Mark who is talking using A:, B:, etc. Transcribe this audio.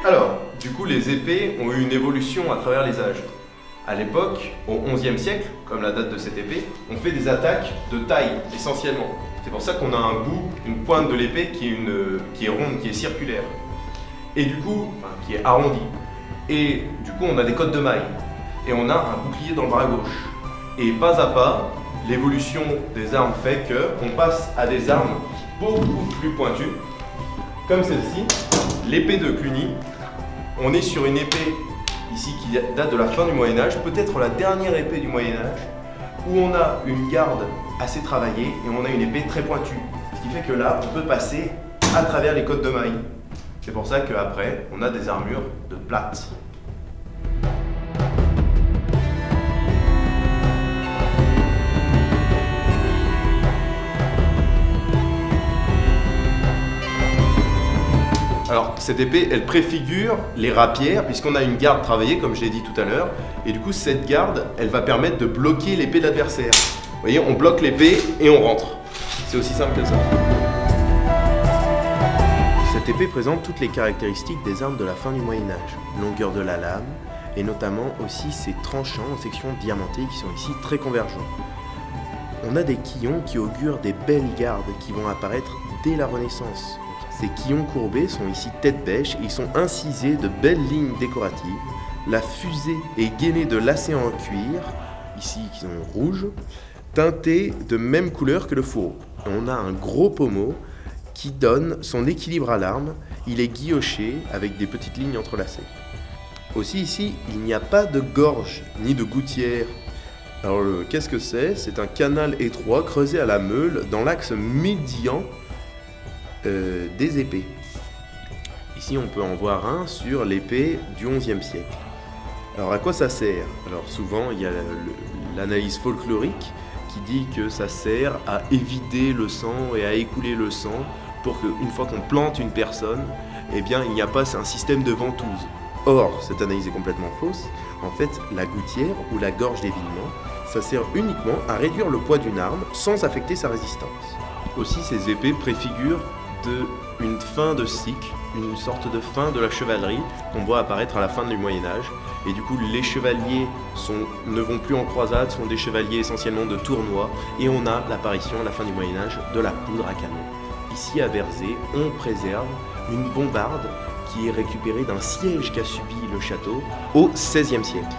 A: Alors, du coup, les épées ont eu une évolution à travers les âges. À l'époque, au XIe siècle, comme la date de cette épée, on fait des attaques de taille, essentiellement. C'est pour ça qu'on a un bout, une pointe de l'épée qui est ronde, qui est circulaire. Et du coup, enfin, qui est arrondie. Et du coup, on a des cottes de mailles. Et on a un bouclier dans le bras gauche. Et pas à pas, l'évolution des armes fait qu'on passe à des armes beaucoup plus pointues, comme celle-ci, l'épée de Cluny. On est sur une épée ici qui date de la fin du Moyen-Âge, peut-être la dernière épée du Moyen-Âge, où on a une garde assez travaillée et on a une épée très pointue. Ce qui fait que là, on peut passer à travers les cottes de mailles. C'est pour ça qu'après, on a des armures de plate. Alors, cette épée, elle préfigure les rapières, puisqu'on a une garde travaillée, comme je l'ai dit tout à l'heure, et du coup, cette garde, elle va permettre de bloquer l'épée de l'adversaire. Vous voyez, on bloque l'épée et on rentre. C'est aussi simple que ça. Cette épée présente toutes les caractéristiques des armes de la fin du Moyen-Âge. Longueur de la lame, et notamment aussi ses tranchants en section diamantée qui sont ici très convergents. On a des quillons qui augurent des belles gardes qui vont apparaître dès la Renaissance. Ces quillons courbés sont ici tête bêche et ils sont incisés de belles lignes décoratives. La fusée est gainée de lacets en cuir, ici qui sont rouges, teintés de même couleur que le fourreau. On a un gros pommeau qui donne son équilibre à l'arme. Il est guilloché avec des petites lignes entrelacées. Aussi ici, il n'y a pas de gorge ni de gouttière. Alors qu'est-ce que c'est ? C'est un canal étroit creusé à la meule dans l'axe médian des épées. Ici, on peut en voir un sur l'épée du XIe siècle. Alors, à quoi ça sert ? Alors, souvent, il y a l'analyse folklorique qui dit que ça sert à évider le sang et à écouler le sang pour qu'une fois qu'on plante une personne, eh bien, il n'y a pas un système de ventouse. Or, cette analyse est complètement fausse. En fait, la gouttière ou la gorge d'évitement, ça sert uniquement à réduire le poids d'une arme sans affecter sa résistance. Aussi, ces épées préfigurent une fin de cycle, une sorte de fin de la chevalerie qu'on voit apparaître à la fin du Moyen-Âge. Et du coup, les chevaliers ne vont plus en croisade, sont des chevaliers essentiellement de tournois. Et on a l'apparition à la fin du Moyen-Âge de la poudre à canon. Ici à Verzé, on préserve une bombarde qui est récupérée d'un siège qu'a subi le château au XVIe siècle.